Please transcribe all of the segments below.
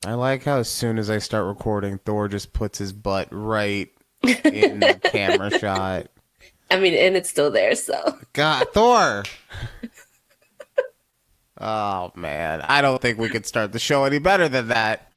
I like how as soon as I start recording, Thor just puts his butt right in the camera shot. I mean, and it's still there, so. God, Thor! Oh, man. I don't think we could start the show any better than that.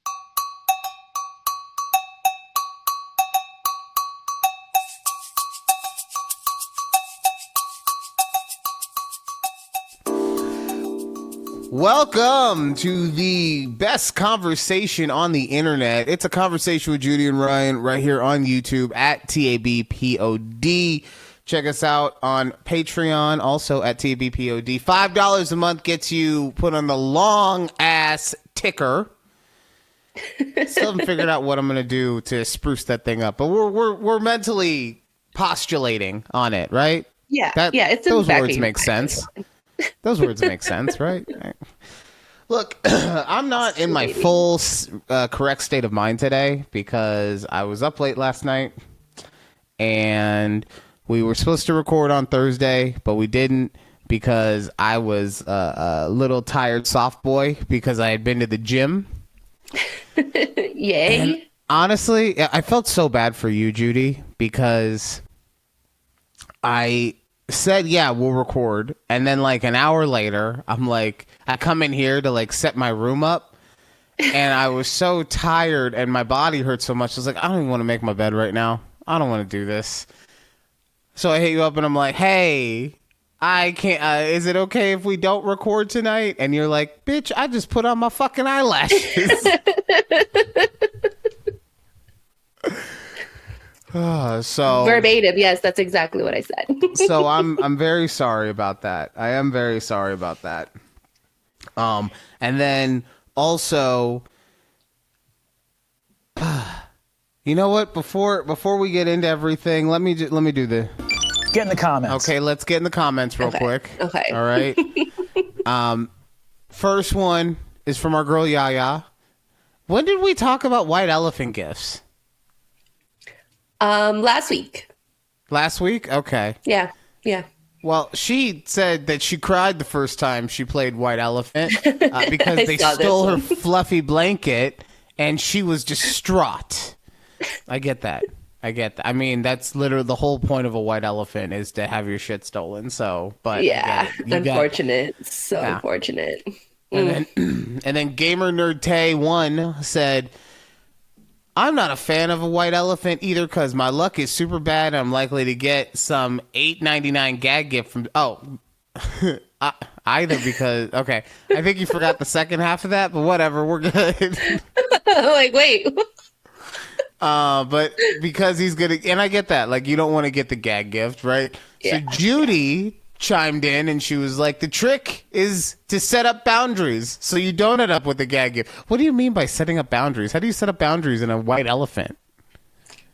Welcome to the best conversation on the internet. It's a conversation with Judy and Ryan right here on YouTube at takeabreathpod. Check us out on Patreon, also at takeabreathpod. $5 a month gets you put on the long ass ticker. Still haven't figured out what I'm gonna do to spruce that thing up, but we're mentally postulating on it, right? Yeah, That yeah, it's those exactly words make sense. Those words make sense, right? Look, I'm not in my full correct state of mind today because I was up late last night and we were supposed to record on Thursday, but we didn't because I was a little tired soft boy because I had been to the gym. Yay. And honestly, I felt so bad for you, Judy, because I said, yeah, we'll record. And then like an hour later, I come in here to like set my room up. And I was so tired and my body hurt so much. I was like, I don't even want to make my bed right now. I don't want to do this. So I hit you up and I'm like, hey, I can't, is it okay if we don't record tonight? And you're like, bitch, I just put on my fucking eyelashes. So Verbatim, yes, that's exactly what I said. so I'm very sorry about that. I am very sorry about that. And then also, you know what? Before we get into everything, let me do the. Get in the comments. Okay, let's get in the comments real Okay, quick. okay. All right. First one is from our girl Yaya. When did we talk about white elephant gifts? Last week. Last week? Okay. Yeah, yeah. Well, she said that she cried the first time she played White Elephant because I they saw this stole her one. fluffy blanket and she was distraught. I get that. I mean, that's literally the whole point of a white elephant is to have your shit stolen. So, but I Yeah, get it. You got- unfortunate. So Yeah. unfortunate. and then Gamer Nerd Tay 1 said, I'm not a fan of a white elephant either because my luck is super bad and I'm likely to get some $8.99 gag gift from either because okay, I think you forgot the second half of that, but whatever, we're good. Like, wait. But because he's gonna, and I get that, like you don't want to get the gag gift, right? Yeah. So Judy chimed in and she was like, the trick is to set up boundaries so you don't end up with the gag gift. What do you mean by setting up boundaries? How do you set up boundaries in a white elephant?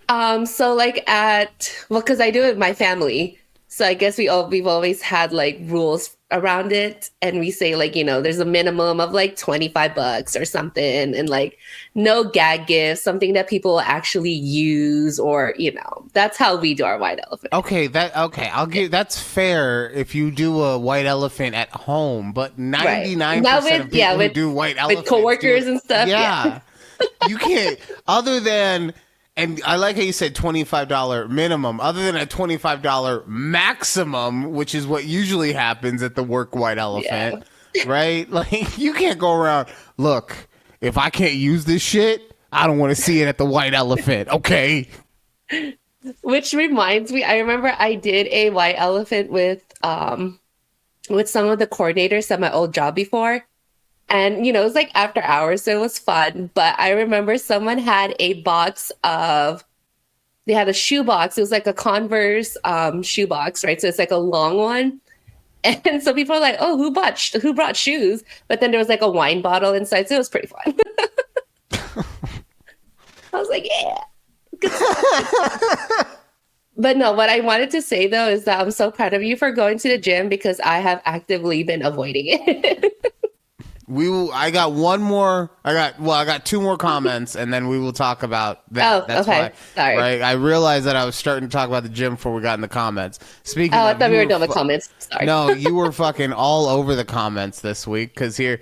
So like because I do it with my family. So I guess we've always had like rules around it, and we say like, there's a minimum of like $25 or something, and like no gag gifts, something that people will actually use, or that's how we do our white elephant. Okay, I'll give that's fair if you do a white elephant at home, but 99% Not of with people who with do white elephants coworkers do it- and stuff. Yeah. You can't other than and I like how you said $25 minimum, other than a $25 maximum, which is what usually happens at the work white elephant, right? Like you can't go around, look, if I can't use this shit, I don't want to see it at the white elephant. Okay. Which reminds me, I remember I did a white elephant with some of the coordinators at my old job before. And it was like after hours, so it was fun. But I remember someone had they had a shoe box. It was like a Converse shoe box, right? So it's like a long one. And so people are like, oh, who brought shoes? But then there was like a wine bottle inside, so it was pretty fun. I was like, yeah. But no, what I wanted to say though is that I'm so proud of you for going to the gym because I have actively been avoiding it. I got one more. I got two more comments, and then we will talk about that. Oh, That's okay. why, Sorry. right? I realized that I was starting to talk about the gym before we got in the comments. Speaking Oh, I of, thought you we were done with comments. Sorry. No, you were fucking all over the comments this week because here,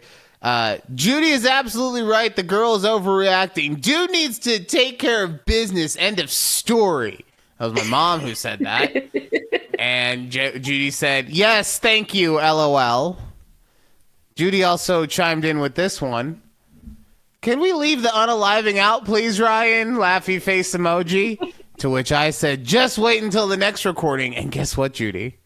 Judy is absolutely right. The girl is overreacting. Dude needs to take care of business. End of story. That was my mom who said that. And Judy said, yes, thank you, LOL. Judy also chimed in with this one. Can we leave the unaliving out, please, Ryan? Laughy face emoji. To which I said, just wait until the next recording. And guess what, Judy?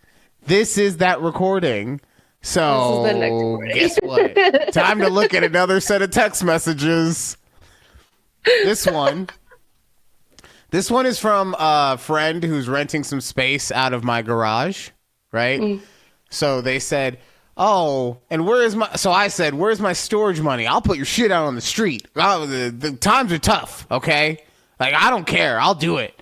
This is that recording. So, this is the next recording. Guess what? Time to look at another set of text messages. This one is from a friend who's renting some space out of my garage, right? Mm. So they said, oh, and so I said, where's my storage money? I'll put your shit out on the street. Oh, the times are tough, okay? Like, I don't care. I'll do it.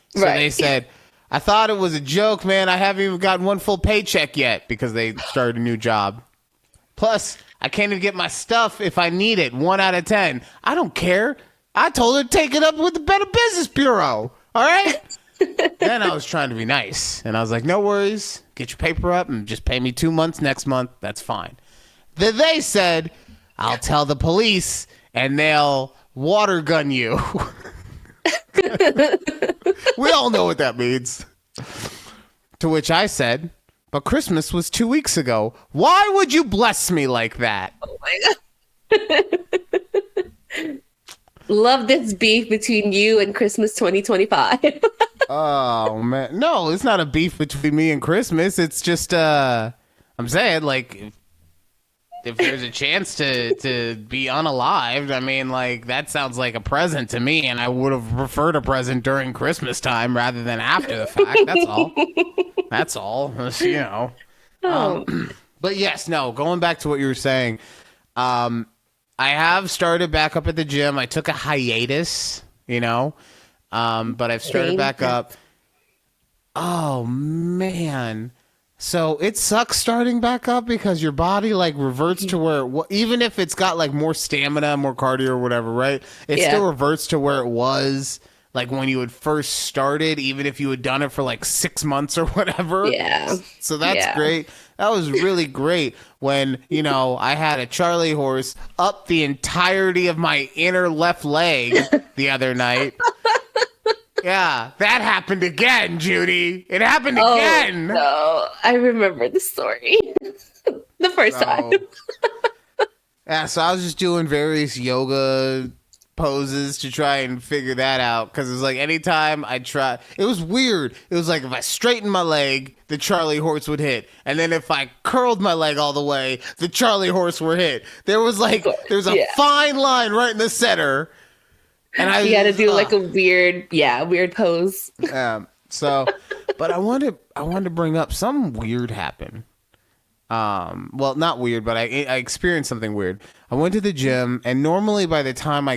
So They said, I thought it was a joke, man. I haven't even gotten one full paycheck yet because they started a new job. Plus, I can't even get my stuff if I need it. 1 out of 10. I don't care. I told her to take it up with the Better Business Bureau. All right? Then I was trying to be nice. And I was like, no worries. Get your paper up and just pay me 2 months next month. That's fine. Then they said, I'll tell the police and they'll water gun you. We all know what that means. To which I said, but Christmas was 2 weeks ago. Why would you bless me like that? Oh my God. Love this beef between you and Christmas 2025. Oh, man. No, it's not a beef between me and Christmas. It's just, I'm saying, like, if there's a chance to be unalived, I mean, like, that sounds like a present to me, and I would have preferred a present during Christmas time rather than after the fact. That's all. That's all. You know. But yes, no, going back to what you were saying, I have started back up at the gym. I took a hiatus, you know, but I've started back up. Oh, man. So it sucks starting back up because your body like reverts to where even if it's got like more stamina, more cardio or whatever, right? It still reverts to where it was like when you had first started, even if you had done it for like 6 months or whatever. Yeah. So that's great. That was really great when, you know, I had a Charlie horse up the entirety of my inner left leg the other night. Yeah, that happened again, Judy. It happened again. No, I remember the story. The first time. Yeah, so I was just doing various yoga poses to try and figure that out because it was like anytime I try, it was weird. It was like if I straightened my leg, the Charlie horse would hit, and then if I curled my leg all the way, the Charlie horse would hit. There's a fine line right in the center. And you got to do like a weird pose. So, but I wanted to bring up something weird happened. Well, not weird, but I experienced something weird. I went to the gym, and normally by the time I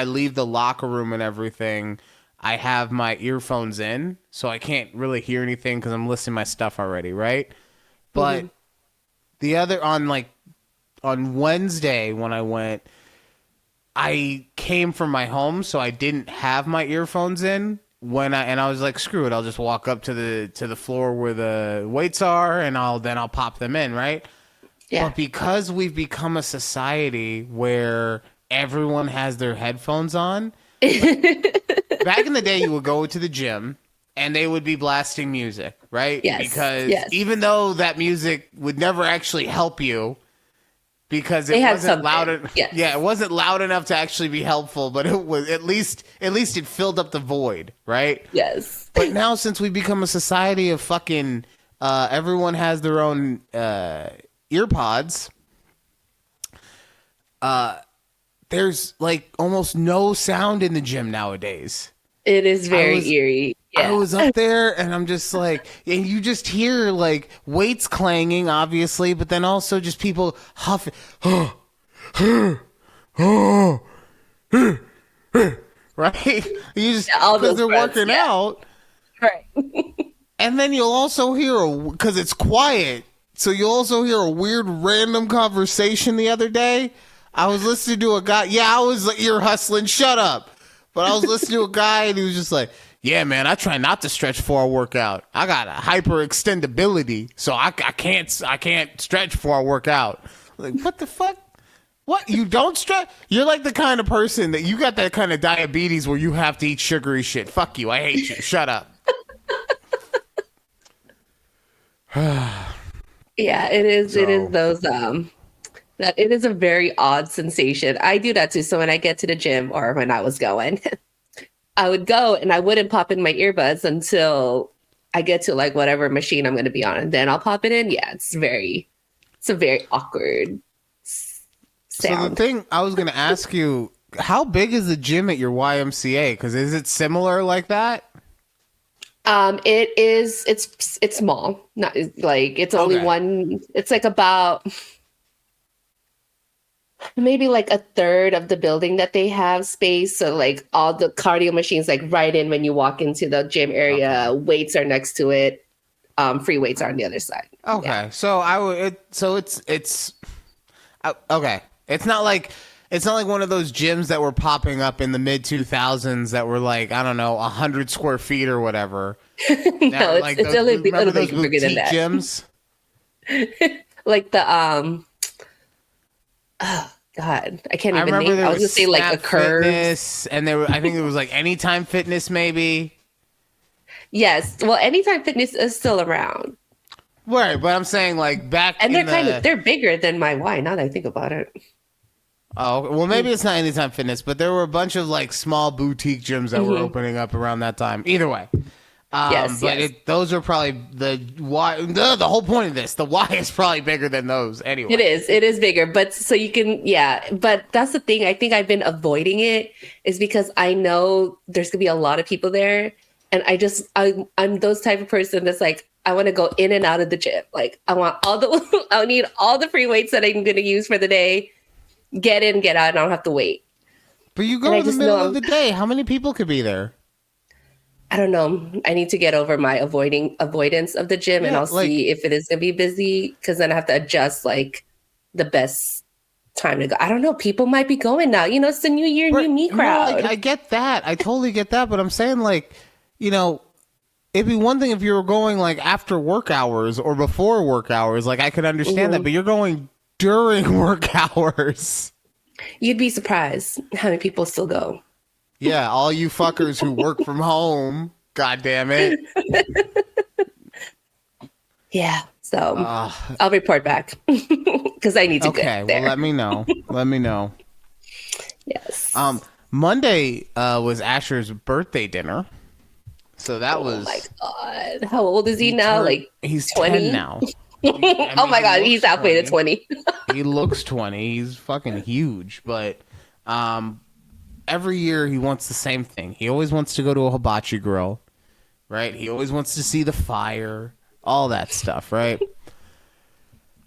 leave the locker room and everything, I have my earphones in, so I can't really hear anything because I'm listening to my stuff already, right? But on Wednesday when I went, I came from my home, so I didn't have my earphones in and I was like, screw it, I'll just walk up to the floor where the weights are, and I'll pop them in, right? Yeah. But because we've become a society where everyone has their headphones on, back in the day, you would go to the gym and they would be blasting music, right? Yes. Because even though that music would never actually help you. Because it wasn't loud. Yes. Yeah, it wasn't loud enough to actually be helpful, but it was at least it filled up the void, right? Yes. But now, since we've become a society of fucking, everyone has their own earpods. There's like almost no sound in the gym nowadays. It is very eerie. Yeah. I was up there and I'm just like, and you just hear like weights clanging, obviously, but then also just people huffing, right? You just because they're working out, right? And then you'll also hear because it's quiet, so you'll also hear a weird random conversation. The other day, I was listening to a guy. Yeah, I was ear hustling. Shut up. But I was listening to a guy and he was just like, yeah, man, I try not to stretch before I work out. I got a hyper extendability, so I can't stretch before I work out. Like, what the fuck? What? You don't stretch? You're like the kind of person that you got that kind of diabetes where you have to eat sugary shit. Fuck you. I hate you. Shut up. Yeah, it is. It is those that it is a very odd sensation. I do that too. So when I get to the gym or when I was going, I would go and I wouldn't pop in my earbuds until I get to like whatever machine I'm going to be on, and then I'll pop it in. Yeah, it's a very awkward sound. So the thing I was going to ask you, how big is the gym at your YMCA? Because is it similar like that? It is. It's small. Not like it's only one. It's like about maybe like a third of the building that they have space. So like all the cardio machines, like right in when you walk into the gym area, weights are next to it. Free weights are on the other side. Okay, yeah. So it's okay. It's not like one of those gyms that were popping up in the mid 2000s that were like, I don't know, 100 square feet or whatever. No, it's a little bit bigger than that. Gyms, like the oh God, I can't even name. I was gonna say like a Curve, and I think there was like Anytime Fitness, maybe. Yes, well, Anytime Fitness is still around. Right, but I'm saying like back, and they're bigger than my Y. Now that I think about it. Oh, well, maybe it's not Anytime Fitness, but there were a bunch of like small boutique gyms that were opening up around that time. Either way. Those are probably the Y. The whole point of this, the Y is probably bigger than those anyway. It is bigger, but so you can, but that's the thing. I think I've been avoiding it is because I know there's gonna be a lot of people there. And I'm those type of person that's like, I want to go in and out of the gym. Like I need all the free weights that I'm going to use for the day. Get in, get out, and I don't have to wait. But you go in the middle of the day. How many people could be there? I don't know. I need to get over my avoidance of the gym, and I'll see if it is going to be busy, because then I have to adjust like the best time to go. I don't know. People might be going now. You know, it's the new year, new me crowd. No, I get that. I totally get that. But I'm saying like, you know, it'd be one thing if you were going like after work hours or before work hours. Like I could understand that, but you're going during work hours. You'd be surprised how many people still go. Yeah, all you fuckers who work from home. God damn it. Yeah, so I'll report back because I need to go there. Well, let me know. Let me know. Yes. Monday was Asher's birthday dinner. So that was... Oh my God. How old is he now? He's 20 10 now. Oh my God, he's halfway to 20. He looks 20. He's fucking huge. But every year he wants the same thing. He always wants to go to a hibachi grill, right? He always wants to see the fire, all that stuff, right?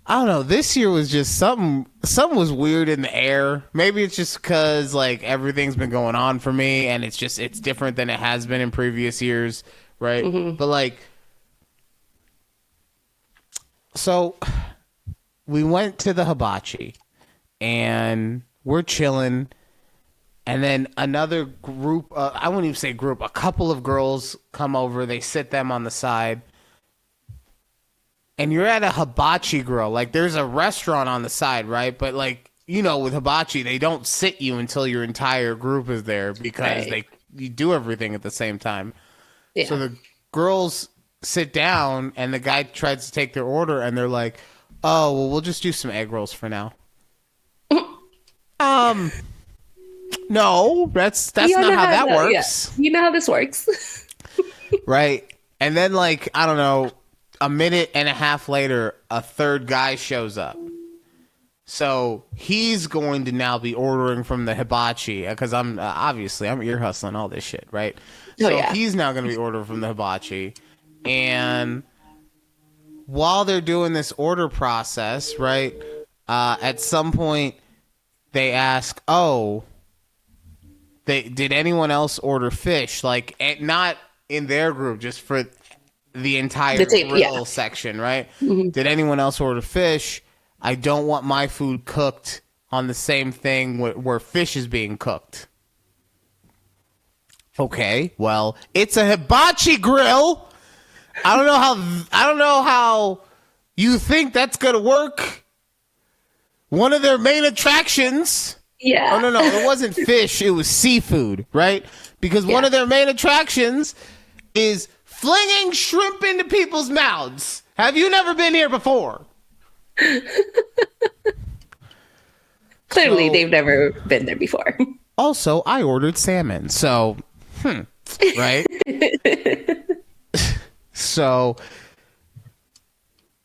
I don't know. This year was just something was weird in the air. Maybe it's just because like everything's been going on for me, and it's different than it has been in previous years, right? Mm-hmm. But like, so we went to the hibachi, and we're chilling, and then another group. I wouldn't even say group. A couple of girls come over. They sit them on the side. And you're at a hibachi grill. Like, there's a restaurant on the side, right? But, like, you know, with hibachi, they don't sit you until your entire group is there because you do everything at the same time. Yeah. So the girls sit down, and the guy tries to take their order, and they're like, oh, well, we'll just do some egg rolls for now. No, that's not how that works. Yeah. You know how this works. Right. And then, like, I don't know, a minute and a half later, a third guy shows up. So he's going to now be ordering from the hibachi because I'm ear hustling all this shit, right? So he's now going to be ordering from the hibachi. And while they're doing this order process, right, at some point they ask, did anyone else order fish? Like, not in their group, just for the entire grill section, right? Mm-hmm. Did anyone else order fish? I don't want my food cooked on the same thing where fish is being cooked. Okay, well, it's a hibachi grill. I don't know how you think that's gonna work. one of their main attractions. Yeah. Oh, no. It wasn't fish. It was seafood, right? Because one of their main attractions is flinging shrimp into people's mouths. Have you never been here before? Clearly, they've never been there before. Also, I ordered salmon. So, right? So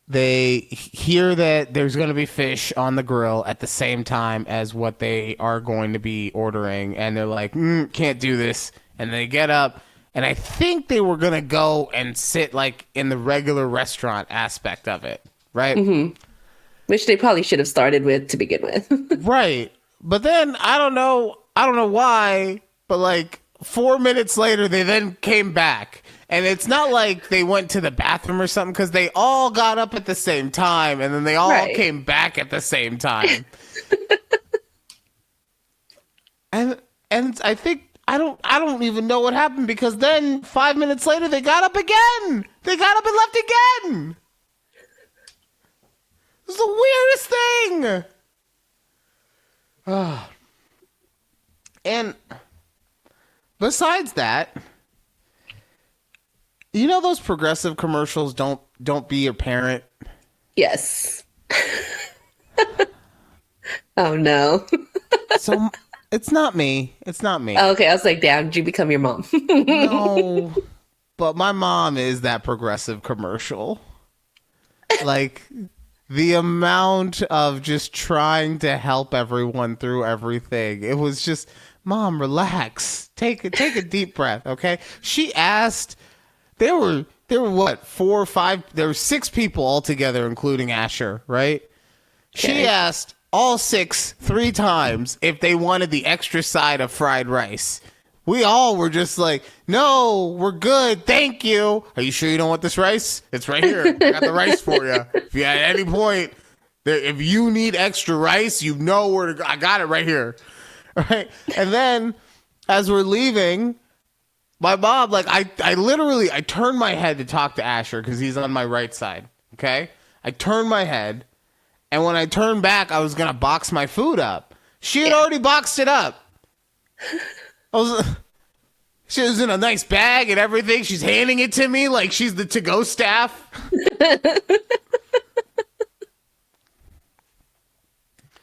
they hear that there's going to be fish on the grill at the same time as what they are going to be ordering. And they're like, can't do this. And they get up. And I think they were going to go and sit like in the regular restaurant aspect of it. Right? Mm-hmm. Which they probably should have started with to begin with. Right. But then I don't know why, but like 4 minutes later, they then came back. And it's not like they went to the bathroom or something, because they all got up at the same time, and then they all came back at the same time. and I think I don't even know what happened, because then 5 minutes later they got up again. They got up and left again. It's the weirdest thing. And besides that, you know those progressive commercials, don't be your parent? Yes. Oh, no. So it's not me. It's not me. Okay, I was like, damn, did you become your mom? No. But my mom is that progressive commercial. Like, the amount of just trying to help everyone through everything. It was just, Mom, relax. Take a deep breath, okay? She asked, there were what, 4 or 5, there were 6 people altogether, including Asher, right? Okay. She asked all 6 3 times if they wanted the extra side of fried rice. We all were just like, no, we're good. Thank you. Are you sure you don't want this rice? It's right here. I got the rice for you. If you at any point, if you need extra rice, you know where to go. I got it right here. All right. And then as we're leaving, my mom, like, I literally turned my head to talk to Asher because he's on my right side. Okay. I turned my head. And when I turned back, I was going to box my food up. She had already boxed it up. She was in a nice bag and everything. She's handing it to me like she's the to-go staff.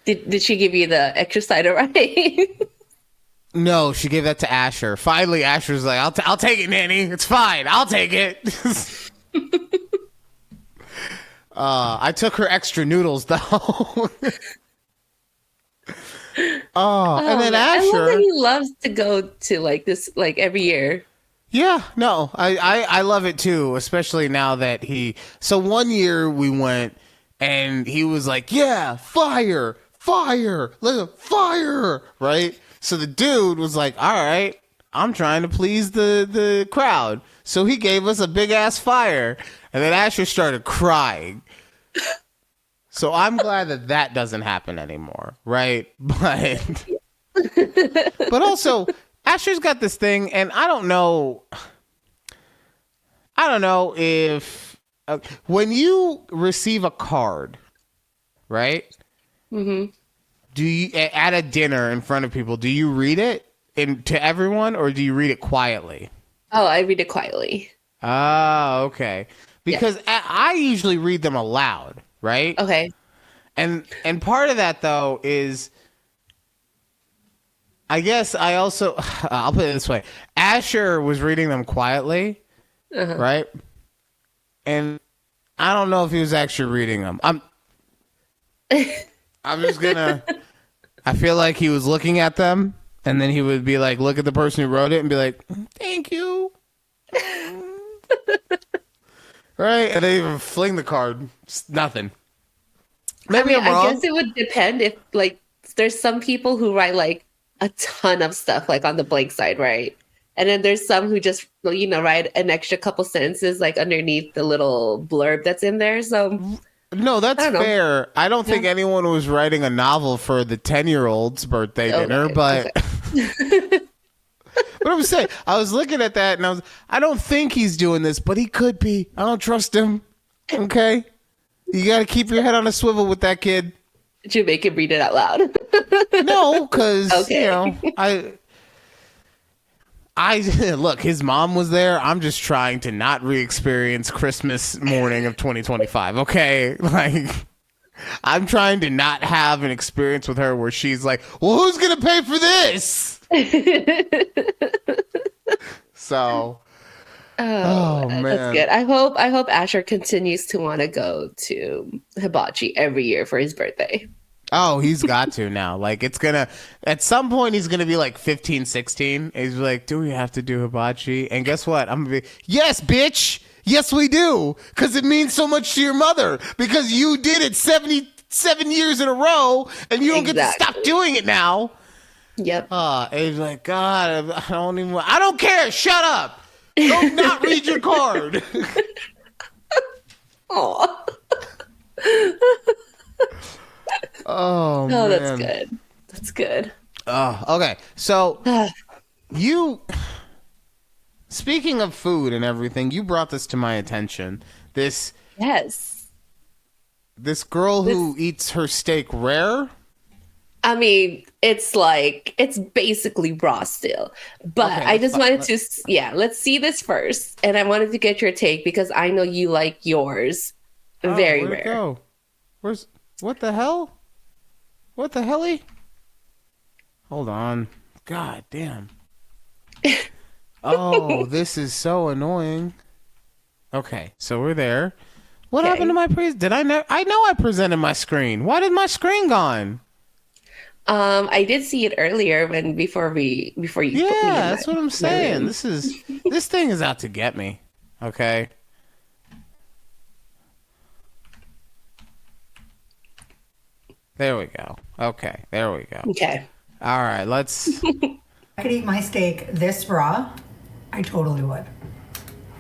Did she give you the extra side of rice? No, she gave that to Asher. Finally, Asher's like, I'll take it, Nanny. It's fine. I'll take it. I took her extra noodles, though. And then Asher, I love that he loves to go to like this, like every year. Yeah, no, I love it too, especially now that so one year we went and he was like, yeah, fire, right? So the dude was like, all right, I'm trying to please the crowd. So he gave us a big ass fire, and then Asher started crying. So I'm glad that doesn't happen anymore, right? But also Asher's got this thing, and I don't know if when you receive a card, right? Mm-hmm. Do you at a dinner in front of people? Do you read it to everyone, or do you read it quietly? Oh, I read it quietly. Oh, okay. Because I usually read them aloud. Right? Okay. And part of that, though, is, I guess I'll put it this way. Asher was reading them quietly, right? And I don't know if he was actually reading them. I'm just gonna, I feel like he was looking at them, and then he would be like, look at the person who wrote it and be like, thank you. Right? And they even fling the card. It's nothing. Maybe I'm wrong. I guess it would depend if, like, there's some people who write, like, a ton of stuff, like, on the blank side, right? And then there's some who just, write an extra couple sentences, like, underneath the little blurb that's in there. So, no, that's fair. I don't think anyone was writing a novel for the 10-year-old's birthday dinner, but... Okay. What I'm saying, I was looking at that and I don't think he's doing this, but he could be. I don't trust him. Okay? You got to keep your head on a swivel with that kid. Did you make him read it out loud? No, because Okay. you know, I look. His mom was there. I'm just trying to not re-experience Christmas morning of 2025. Okay, like I'm trying to not have an experience with her where she's like, "Well, who's gonna pay for this?" So, oh That's man. good. I hope Asher continues to want to go to hibachi every year for his birthday. Oh, he's got to now. Like, it's gonna, at some point, he's gonna be like 15, 16. He's like, do we have to do hibachi? And guess what? I'm gonna be, yes, bitch. Yes, we do. Because it means so much to your mother. Because you did it 77 years in a row, and you don't get to stop doing it now. Yep. And he's like, God, I don't care. Shut up. Don't not read your card. Oh. Oh, Oh, man. that's good. That's good. Okay. So speaking of food and everything, you brought this to my attention. This girl who eats her steak rare. I mean, it's basically raw still. But Okay, I just wanted to, let's see this first. And I wanted to get your take because I know you like yours very Where'd it rare. go? What the hell? What the helly? Hold on. God damn. Oh, this is so annoying. Okay, so we're there. What happened to my did I know I presented my screen. Why did my screen gone? I did see it earlier before you put me in That's what I'm saying. room. This thing is out to get me. Okay. There we go. Okay, there we go. Okay. All right, let's. I could eat my steak this raw, I totally would.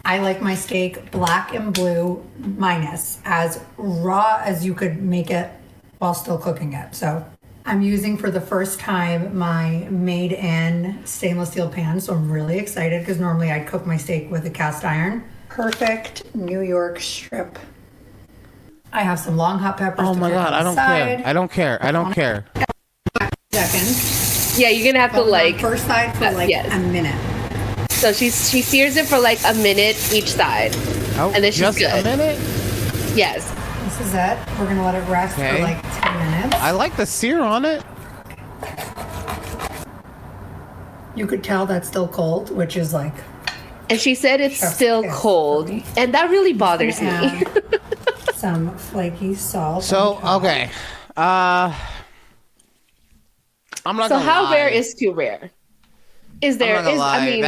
I like my steak black and blue minus, as raw as you could make it while still cooking it. So I'm using for the first time my made-in stainless steel pan, so I'm really excited because normally I'd cook my steak with a cast iron. Perfect New York strip. I have some long hot peppers. Oh my God, I don't care. I don't care. I don't care. Second. Yeah, you're gonna have to On first side for yes. a minute. So she sears it for like a minute each side, Oh, and then she's just good. a minute? Yes. This is it. We're gonna let it rest for Okay. like 10 minutes. I like the sear on it. You could tell that's still cold, which is like And she said it's Chef's still kiss for cold, me. and that really bothers me. add some flaky salt. So, on top. okay. I'm not So gonna how lie. rare is too rare? Is there? I'm not gonna lie. I mean,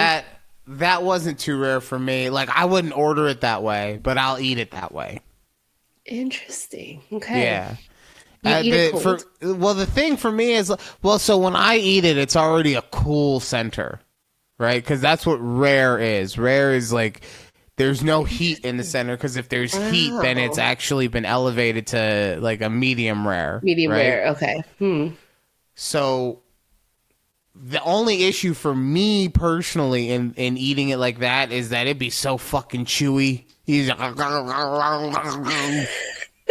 that wasn't too rare for me. Like, I wouldn't order it that way, but I'll eat it that way. interesting. Okay. Yeah. You eat it cold. The thing for me is, so when I eat it, it's already a cool center, right? Because that's what rare is. Rare is like there's no heat in the center, because if there's heat, then it's actually been elevated to like a medium rare. Medium right? rare. Okay. So the only issue for me personally in eating it like that is that it'd be so fucking chewy. He's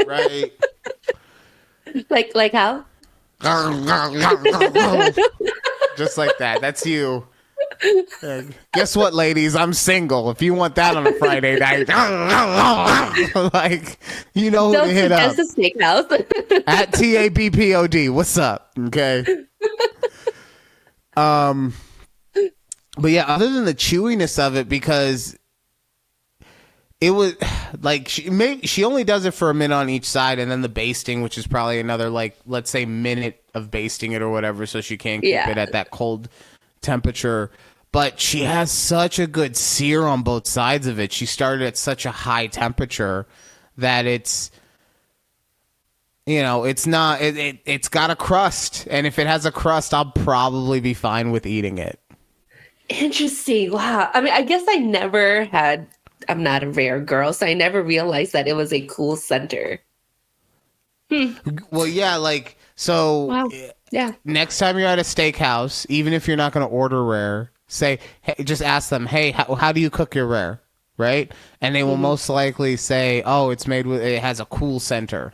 right. Like how? Just like that. That's you. Guess what, ladies? I'm single. If you want that on a Friday night, like, you know who Don't to hit up. suggest a steakhouse. At TABPOD. What's up? Okay. But yeah, other than the chewiness of it, because it was like she only does it for a minute on each side, and then the basting, which is probably another, like, let's say minute of basting it or whatever, so she can't keep it at that cold temperature. But she has such a good sear on both sides of it. She started at such a high temperature that it's, you know, it's not, it's got a crust. And if it has a crust, I'll probably be fine with eating it. Interesting. Wow. I mean, I guess I'm not a rare girl, so I never realized that it was a cool center. Well, yeah, like, so Wow. Yeah. next time you're at a steakhouse, even if you're not going to order rare, say, hey, just ask them, hey, how do you cook your rare? Right? And they will most likely say, oh, it has a cool center.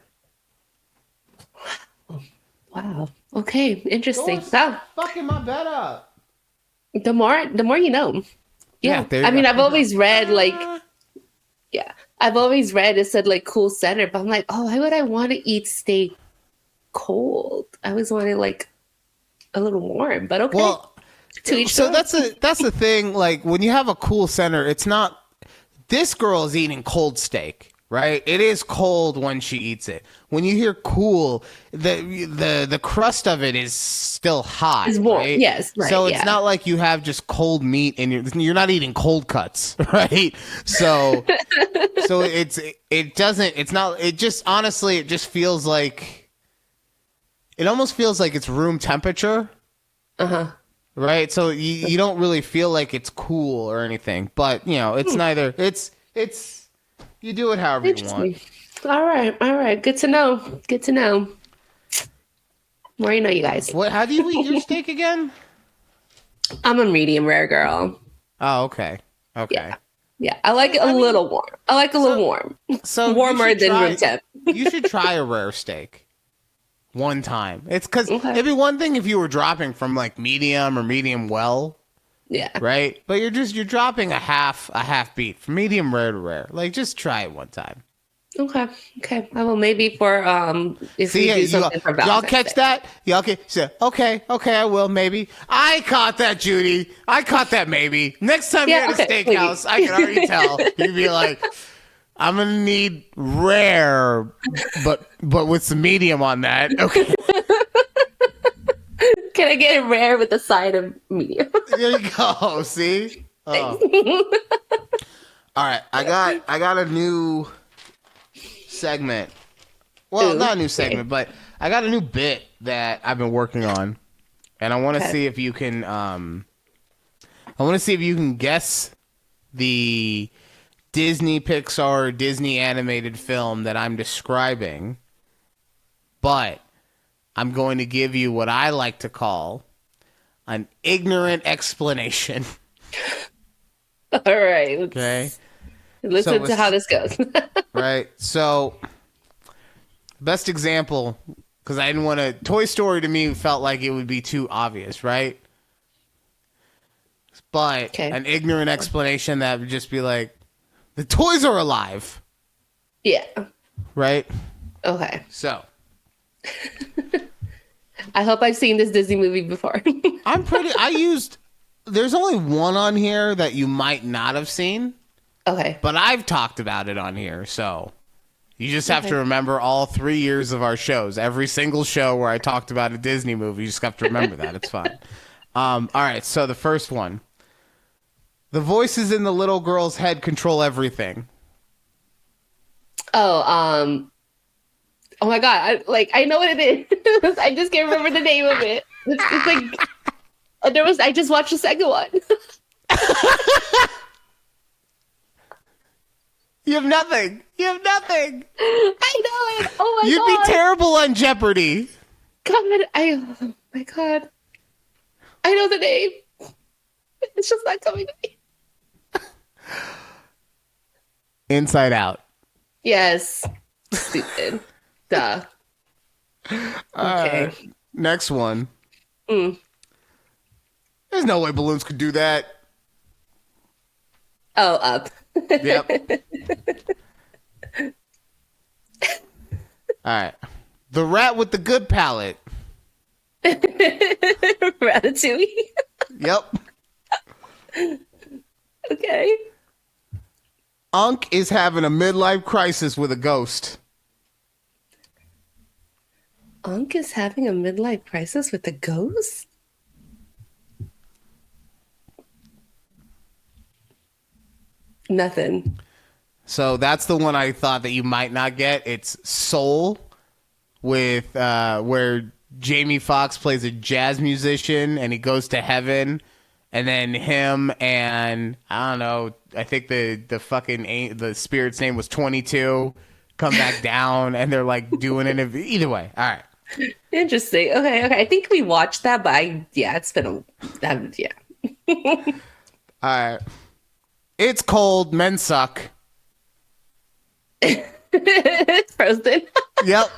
Wow. Okay. Interesting. Doors Wow. fucking my bed up. The more you know. Yeah, Yeah. there you I mean, go. I've always read like, yeah, I've always read it said like cool center, but I'm like, oh, why would I want to eat steak cold? I always wanted like a little warm, but okay. Well, To each so their own. that's the thing. Like when you have a cool center, it's not. This girl is eating cold steak, right? It is cold when she eats it. When you hear cool, the crust of it is still hot, It's warm. right? Yes, right, So it's yeah. not like you have just cold meat and you're not eating cold cuts, right? So it's not. It just honestly, it just feels like it almost feels like it's room temperature. Uh-huh. Right, so you don't really feel like it's cool or anything, but you know it's neither. It's you do it however you want. Interesting. All right. Good to know. Good to know. More you know, you guys. What? How do you eat your steak again? I'm a medium rare girl. Oh, okay. Yeah. Yeah. I like it a little warm. I like a little warm. So you Warmer should than try- room temp. You should try a rare steak one time. It's because Okay. it'd be one thing if you were dropping from like medium or medium well, Yeah. right? But you're dropping a half beat from medium rare to rare. Like just try it one time. Okay. I will maybe for if See, we do something for y'all Valentine's catch Day. that? Y'all say, okay, I will, maybe. I caught that, Judy. I caught that, maybe. Next time Yeah, you're at a okay, steakhouse, I can already tell. You'd be like, I'm going to need rare, but with some medium on that. Okay, Can I get it rare with a side of medium? there you go. See? Oh. All right, I got a new segment. Well, Ooh, not a new okay. segment, but I got a new bit that I've been working on, and I want to Okay. see if you can. I want to see if you can guess the Disney Pixar Disney animated film that I'm describing. But I'm going to give you what I like to call an ignorant explanation. All right. Okay. Listen So to how this goes. Right. So, best example, because I didn't want to. Toy Story to me felt like it would be too obvious, right? But Okay. an ignorant explanation that would just be like, the toys are alive, Yeah. right? Okay. So, I hope I've seen this Disney movie before. there's only one on here that you might not have seen, Okay. but I've talked about it on here, so you just have to Okay. remember all 3 years of our shows. Every single show where I talked about a Disney movie, you just have to remember that. It's fine. All right, so the first one. The voices in the little girl's head control everything. Oh, oh my God. I know what it is. I just can't remember the name of it. It's like, I just watched the second one. You have nothing. I know it. Oh my You'd God. be terrible on Jeopardy. Oh my God. I know the name. It's just not coming to me. Inside Out. Yes. Stupid. Duh. Okay. Next one. Mm. There's no way balloons could do that. Oh, Up. Yep. All right. The rat with the good palate. Ratatouille. Yep. Okay. Unc is having a midlife crisis with a ghost. Unc is having a midlife crisis with a ghost? Nothing. So that's the one I thought that you might not get. It's Soul, with where Jamie Foxx plays a jazz musician and he goes to heaven, and then him and I don't know. I think the spirit's name was 22. Come back down and they're like doing it. Either way, all right. Interesting. Okay. I think we watched that, but it's been yeah. All right. It's cold. Men suck. Frozen. Yep.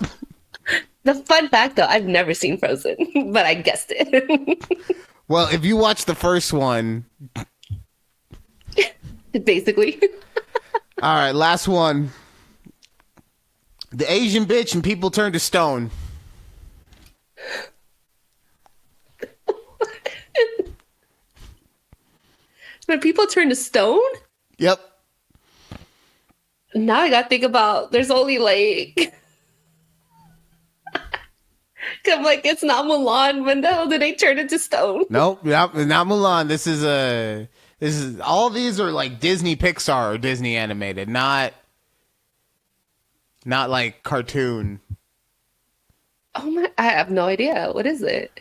The fun fact, though, I've never seen Frozen, but I guessed it. Well, if you watch the first one. Basically. All right, last one. The Asian bitch and people turn to stone. When people turn to stone? Yep. Now I gotta think about, there's only like... I'm like, it's not Mulan. When the hell did they turn into stone? Nope, not Mulan. This is all these are like Disney Pixar or Disney animated, not like cartoon. Oh my, I have no idea. What is it?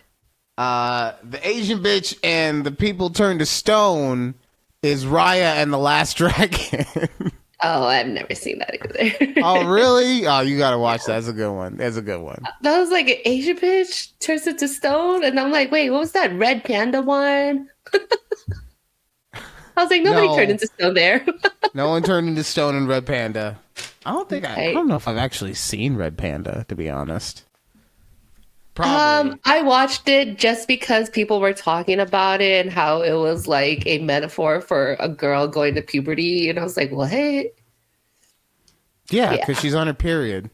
The Asian bitch and the people turn to stone is Raya and the Last Dragon. Oh, I've never seen that either. Oh, really? Oh, you gotta watch that. That's a good one. That's a good one. That was like an Asian bitch turns into stone, and I'm like, wait, what was that red panda one? I was like, nobody No. turned into stone there. No one turned into stone in Red Panda. I don't know if I've actually seen Red Panda, to be honest. Probably. I watched it just because people were talking about it and how it was like a metaphor for a girl going to puberty, and I was like, what? Yeah, Yeah. because she's on her period.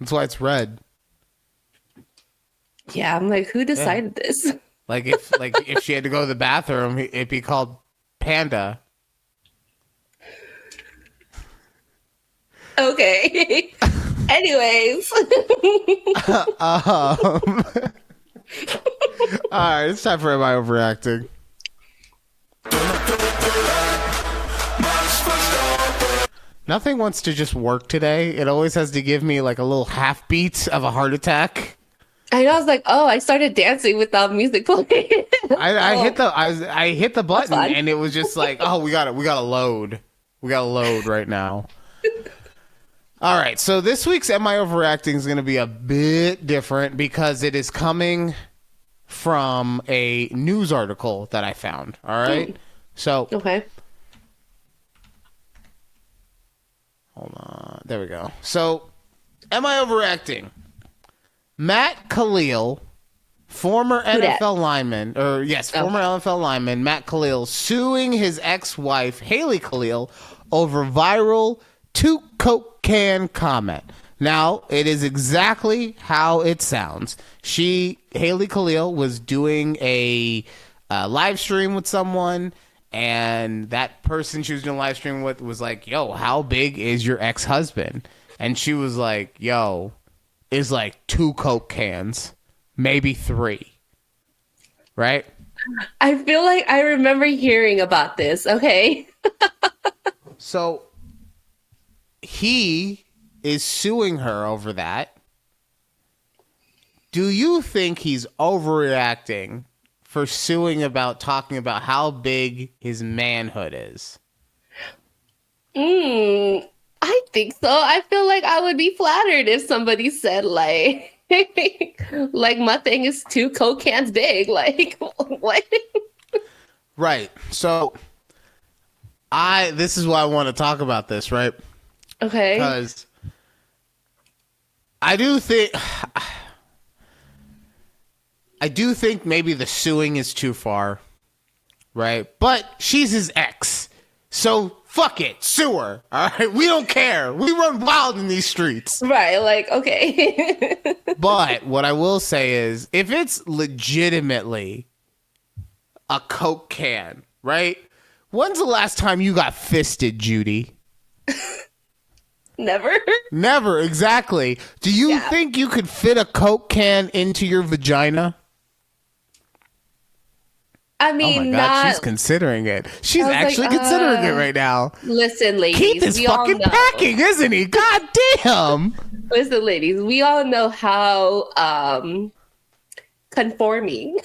That's why it's red. Yeah, I'm like, who decided this? Like if she had to go to the bathroom, it'd be called Panda. Okay. Anyways. All right, it's time for Am I Overacting? Nothing wants to just work today. It always has to give me like a little half beat of a heart attack. I know, I was like, oh, I started dancing without music playing. I hit the button fun. and it was just like, oh, we gotta load. We gotta load right now. All right, so this week's Am I Overacting is going to be a bit different because it is coming from a news article that I found. All right, so Okay. hold on, there we go. So, Am I Overacting? Matt Khalil, former dat? NFL lineman, former NFL lineman Matt Khalil suing his ex-wife Haley Khalil over viral 2 Coke can comment. Now, it is exactly how it sounds. Haley Khalil, was doing a live stream with someone, and that person she was doing a live stream with was like, yo, how big is your ex-husband? And she was like, yo, it's like 2 Coke cans, maybe 3. Right? I feel like I remember hearing about this. Okay. So he is suing her over that. Do you think he's overreacting for talking about how big his manhood is? I think so. I feel like I would be flattered if somebody said like, like my thing is 2 Coke cans big. Like what? Right. So this is why I want to talk about this, right? Okay. Because I do think maybe the suing is too far, right? But she's his ex, so fuck it, sue her. All right, we don't care. We run wild in these streets. Right. Like, okay. But what I will say is, if it's legitimately a Coke can, right? When's the last time you got fisted, Judy? Never. Never, exactly. Do you think you could fit a Coke can into your vagina? I mean, Oh my God, not. she's considering it. She's I was actually like, considering it right now. Listen, ladies. Keith is we all fucking know. packing, isn't he? God damn. Listen, ladies. We all know how conforming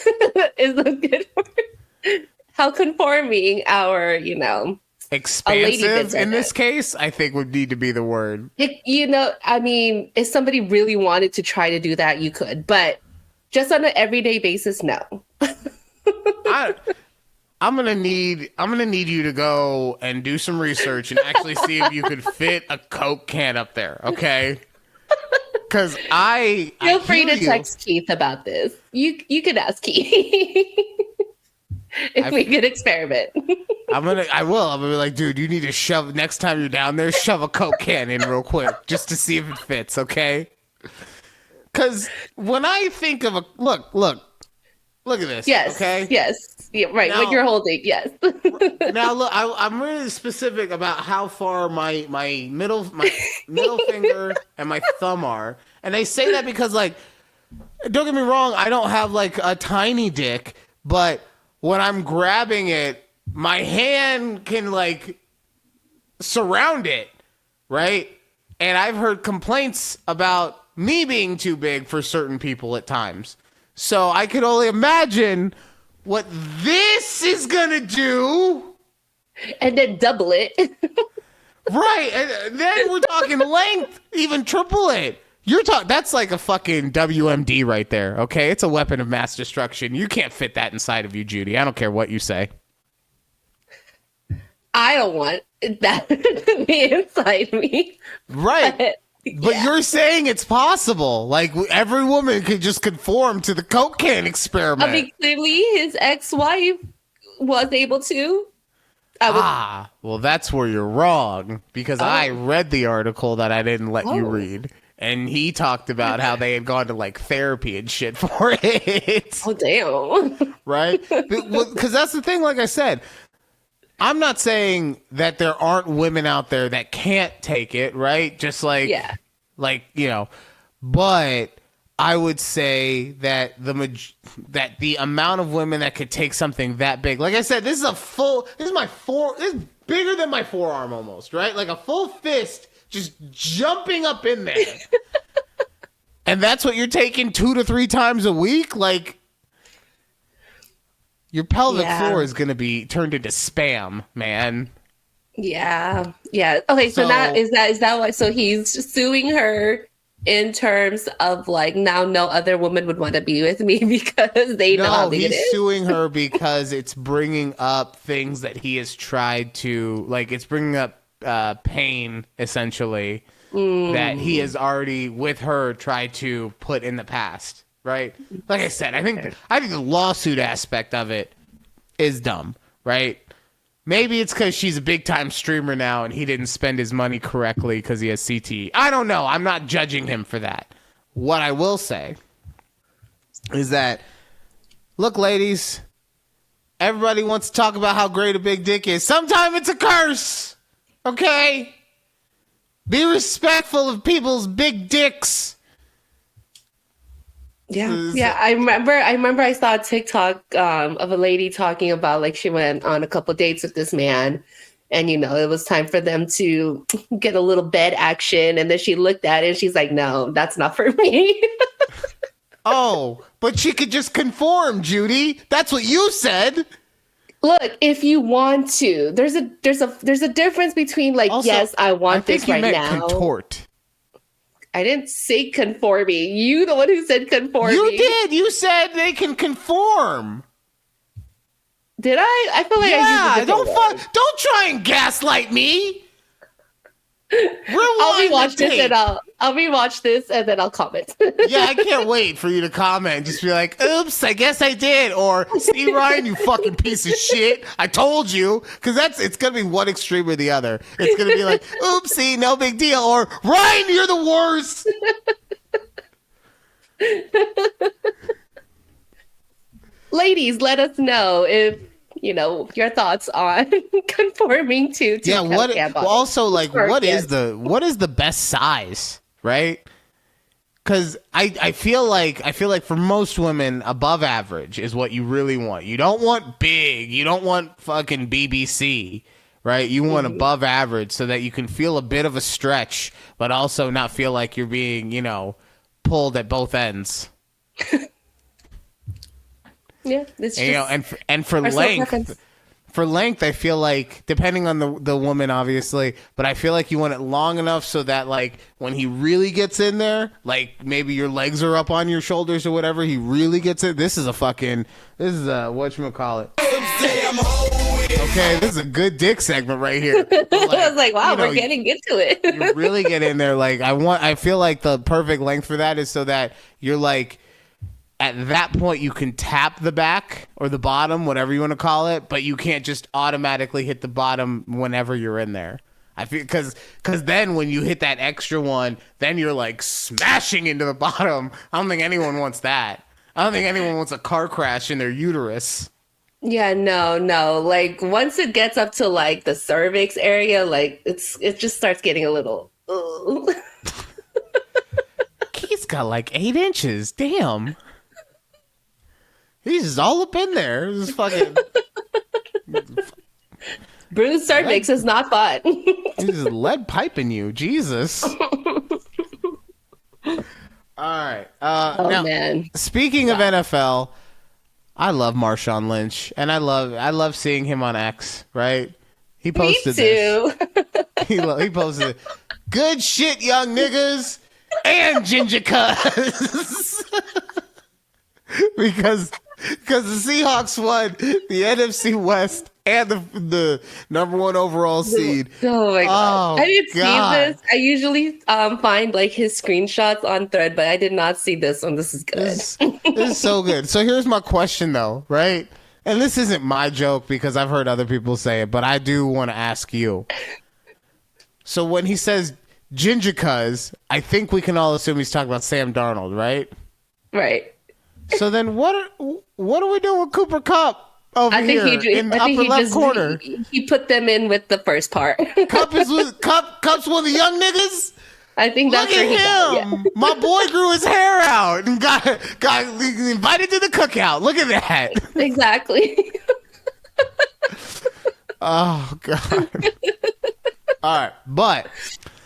is a good word. How conforming our, Expansive in this it. case, I think would need to be the word. I mean, if somebody really wanted to try to do that, you could, but just on an everyday basis, no. I'm gonna need you to go and do some research and actually see if you could fit a Coke can up there, okay? Because I Feel free hear to you. text Keith about this. You could ask Keith if we could experiment. I will. I'm gonna be like, dude, you need to shove next time you're down there, shove a Coke can in real quick just to see if it fits, okay? Because when I think of a look at this. Yes. Okay. Yes. Yeah, right. Now, what you're holding. Yes. Now look, I'm really specific about how far my middle finger and my thumb are, and I say that because, like, don't get me wrong, I don't have like a tiny dick, but when I'm grabbing it, my hand can like surround it, right? And I've heard complaints about me being too big for certain people at times. So I could only imagine what this is gonna do. And then double it. Right. And then we're talking length, even triple it. That's like a fucking WMD right there, okay? It's a weapon of mass destruction. You can't fit that inside of you, Judy. I don't care what you say. I don't want that to be inside me. Right. But yeah. You're saying it's possible. Like, every woman could just conform to the Coke can experiment. I mean, clearly his ex-wife was able to. Well, that's where you're wrong. Because I read the article that I didn't let you read. And he talked about how they had gone to, like, therapy and shit for it. Oh, damn. Right? Because that's the thing, like I said. I'm not saying that there aren't women out there that can't take it, right? Just like, but I would say that the amount of women that could take something that big, like I said, this is bigger than my forearm almost, right? Like a full fist just jumping up in there. And that's what you're taking 2 to 3 times a week? Like, your pelvic floor is going to be turned into spam, man. Yeah. Yeah. Okay. So now is that why? So he's suing her in terms of like, now no other woman would want to be with me because they know how big it is. He's suing her because it's bringing up things that he has tried to, like, it's bringing up pain, essentially, that he has already, with her, tried to put in the past. Right? Like I said, I think the lawsuit aspect of it is dumb, right? Maybe it's because she's a big-time streamer now and he didn't spend his money correctly because he has CTE. I don't know. I'm not judging him for that. What I will say is that, look, ladies, everybody wants to talk about how great a big dick is. Sometimes it's a curse, okay? Be respectful of people's big dicks. Yeah. I remember I saw a TikTok of a lady talking about, like, she went on a couple dates with this man and, it was time for them to get a little bed action. And then she looked at it and she's like, no, that's not for me. Oh, but she could just conform, Judy. That's what you said. Look, if you want to, there's a difference between, like, also, yes, I want this right now. Contort. I didn't say conforming. You the one who said conforming. You did. You said they can conform. Did I? I feel like I used don't try and gaslight me. I'll rewatch this and then I'll comment. Yeah, I can't wait for you to comment and just be like, oops, I guess I did. Or, see, Ryan, you fucking piece of shit. I told you. Because it's going to be one extreme or the other. It's going to be like, oopsie, no big deal. Or, Ryan, you're the worst. Ladies, let us know if, your thoughts on conforming to also, like, what is the best size, right? Because I feel like for most women, above average is what you really want. You don't want big. You don't want fucking BBC, right? You want above average so that you can feel a bit of a stretch, but also not feel like you're being, pulled at both ends. Yeah, it's just, and for length, I feel like, depending on the woman, obviously, but I feel like you want it long enough so that, like, when he really gets in there, like, maybe your legs are up on your shoulders or whatever, he really gets it. This is whatchamacallit. Okay, this is a good dick segment right here. Like, I was like, wow, you know, we're getting into it. you really get in there. Like, I feel like the perfect length for that is so that you're like, at that point you can tap the back or the bottom, whatever you want to call it, but you can't just automatically hit the bottom whenever you're in there. I feel because then when you hit that extra one, then you're like smashing into the bottom. I don't think anyone wants that. I don't think anyone wants a car crash in their uterus. Yeah, no. Like once it gets up to like the cervix area, like it just starts getting a little. He's got like 8 inches. Damn. He's just all up in there. This is fucking. Bruised cervix is not fun. He's just lead piping you. Jesus. All right. Now, man. Speaking of NFL, I love Marshawn Lynch, and I love seeing him on X. Right? He posted Me too. this. He posted it. Good shit, young niggas, and ginger cuz. because the Seahawks won the NFC West and the number 1 overall seed. Oh my god! Oh, I didn't God. see this. I usually find like his screenshots on Thread, but I did not see this one. This is good. This is so good. So here's my question, though, right? And this isn't my joke because I've heard other people say it, but I do want to ask you. So when he says ginger cuz, I think we can all assume he's talking about Sam Darnold, right? Right. So then what are we doing with Cooper Kupp over here in the upper left corner? He put them in with the first part. Cup's one of the young niggas? I think that's Look where he got, at him. My boy grew his hair out and got invited to the cookout. Look at that. yeah. Exactly. Oh, God. All right. But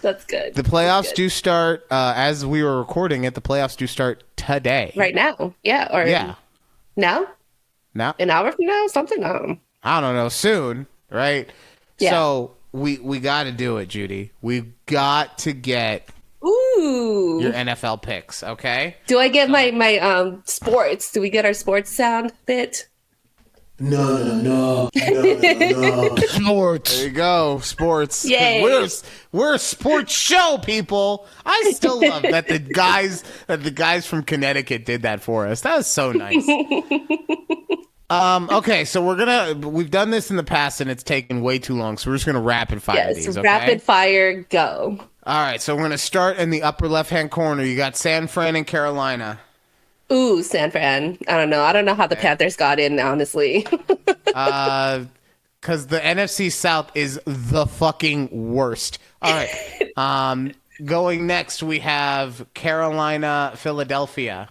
That's good. the playoffs do start, as we were recording it, the playoffs do start today. Right now. Yeah. Or Yeah. now? Now, An hour from now? Something. I don't know, soon, right? Yeah. So we got to do it, Judy. We got to get Ooh. your NFL picks, okay? Do I get my sports? Do we get our sports sound bit? No. Sports. There you go, sports. 'Cause Yay. We're a sports show, people. I still love that the guys from Connecticut did that for us. That was so nice. Okay, so we've done this in the past and it's taken way too long, so we're just gonna rapid fire Yes. these. Okay? Rapid fire, go. All right, so we're gonna start in the upper left-hand corner. You got San Fran and Carolina. Ooh, San Fran. I don't know how the Panthers got in, honestly. Because the NFC South is the fucking worst. All right. Going next, we have Carolina, Philadelphia.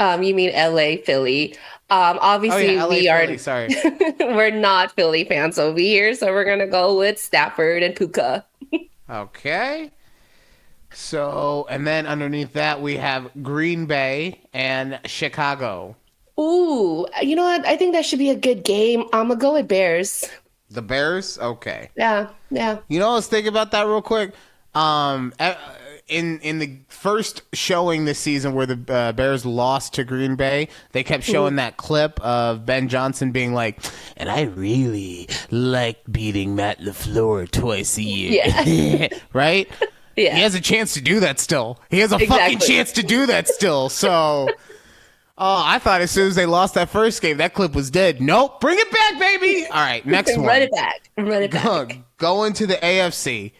You mean LA, Philly. Obviously LA, we Philly, are sorry. we're not Philly fans over here, so we're gonna go with Stafford and Puka. Okay. So, and then underneath that, we have Green Bay and Chicago. Ooh, you know what? I think that should be a good game. I'm gonna go with Bears. The Bears? Okay. Yeah. You know, let's think about that real quick. In the first showing this season where the Bears lost to Green Bay, they kept showing that clip of Ben Johnson being like, and I really like beating Matt LaFleur twice a year. Yeah. Right? Yeah. He has a chance to do that still. He has a fucking chance to do that still. So, I thought as soon as they lost that first game, that clip was dead. Nope. Bring it back, baby. All right, next one. Run it back. Going to the AFC.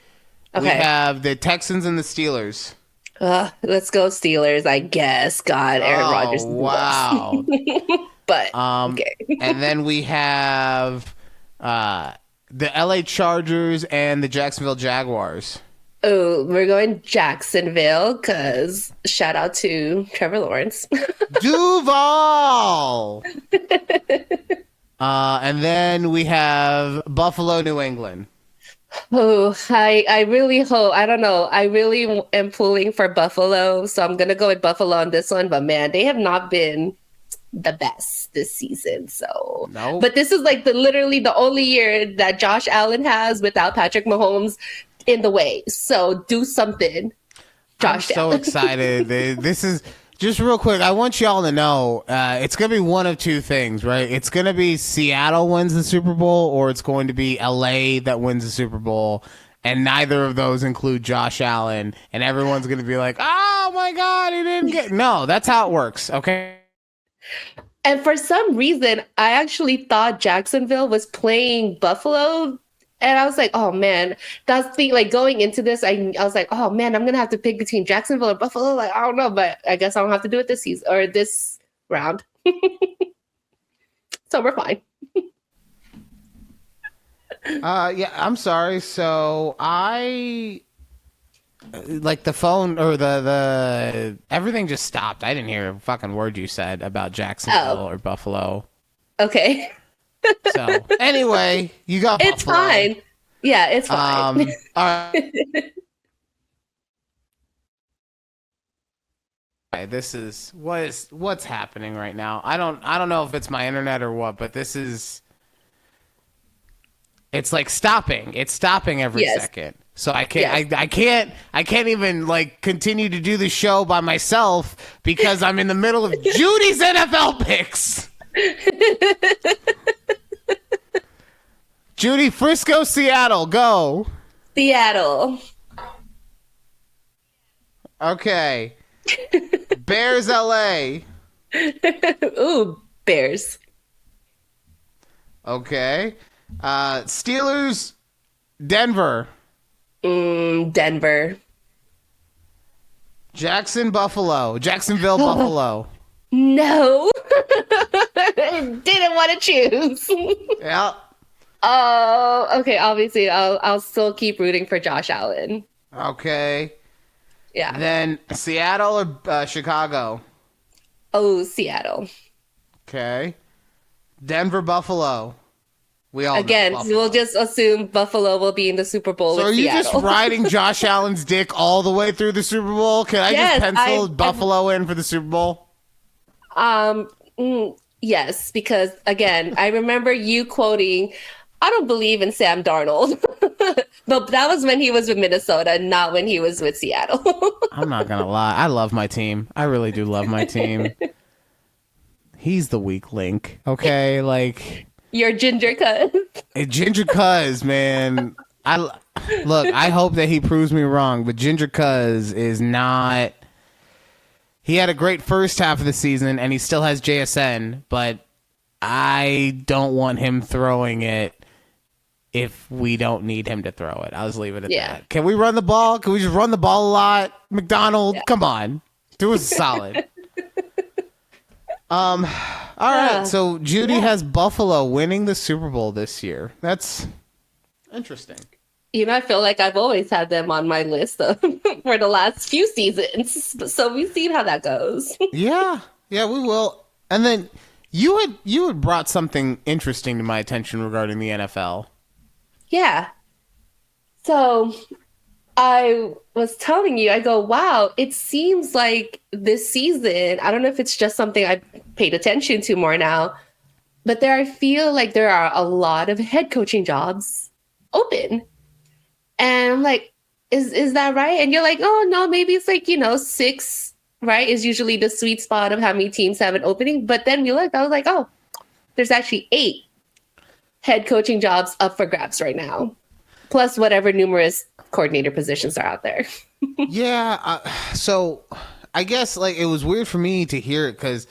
Okay. We have the Texans and the Steelers. Let's go Steelers, I guess. God, Aaron Rodgers. Wow. But okay. And then we have the LA Chargers and the Jacksonville Jaguars. Oh, we're going Jacksonville because shout out to Trevor Lawrence. Duval. And then we have Buffalo, New England. Oh, I really hope. I don't know. I really am pulling for Buffalo, so I'm gonna go with Buffalo on this one. But man, they have not been the best this season. So, No. But this is like literally the only year that Josh Allen has without Patrick Mahomes in the way. So do something, Josh. I'm so excited. This is Just real quick, I want y'all to know it's going to be one of two things, right? It's going to be Seattle wins the Super Bowl, or it's going to be LA that wins the Super Bowl, and neither of those include Josh Allen, and everyone's going to be like, oh my God, he didn't get... No, that's how it works, okay? And for some reason, I actually thought Jacksonville was playing Buffalo. And I was like, oh man, that's the like going into this. I was like, oh man, I'm gonna have to pick between Jacksonville or Buffalo. Like, I don't know, but I guess I don't have to do it this season or this round. So we're fine. Yeah, I'm sorry. So I like the phone or the everything just stopped. I didn't hear a fucking word you said about Jacksonville or Buffalo. Okay. So anyway, you got it's Buffalo. fine. Yeah, it's fine. All right. Okay, this is what's happening right now. I don't know if it's my internet or what, but it's like stopping. It's stopping every second. So I can't I can't even like continue to do the show by myself because I'm in the middle of Judy's NFL picks. Judy, Frisco, Seattle, go. Seattle. Okay. Bears, LA. Ooh, Bears. Okay. Steelers, Denver. Denver. Jacksonville, Buffalo. No. Didn't want to choose. Yeah. Oh, okay. Obviously, I'll still keep rooting for Josh Allen. Okay. Yeah. Then Seattle or Chicago? Oh, Seattle. Okay. Denver, Buffalo. We all again. know Buffalo. We'll just assume Buffalo will be in the Super Bowl. So with are you Seattle. just riding Josh Allen's dick all the way through the Super Bowl? Can I just pencil Buffalo in for the Super Bowl? Yes, because again, I remember you quoting, "I don't believe in Sam Darnold," but that was when he was with Minnesota, not when he was with Seattle. I'm not gonna lie, I love my team. I really do love my team. He's the weak link, okay? Like your ginger cuz. Ginger Cuz, man. I hope that he proves me wrong, but Ginger Cuz is not. He had a great first half of the season, and he still has JSN, but I don't want him throwing it if we don't need him to throw it. I'll just leave it at that. Can we run the ball? Can we just run the ball a lot? McDonald, come on. Do us solid. All right, so Judy has Buffalo winning the Super Bowl this year. That's interesting. You know, I feel like I've always had them on my list for the last few seasons. So we've seen how that goes. Yeah, we will. And then you had brought something interesting to my attention regarding the NFL. Yeah. So I was telling you, I go, wow, it seems like this season, I don't know if it's just something I paid attention to more now, but I feel like there are a lot of head coaching jobs open. And I'm like, is that right? And you're like, oh, no, maybe it's like, 6, right, is usually the sweet spot of how many teams have an opening. But then we looked, I was like, oh, there's actually 8 head coaching jobs up for grabs right now, plus whatever numerous coordinator positions are out there. Yeah. So I guess like it was weird for me to hear it because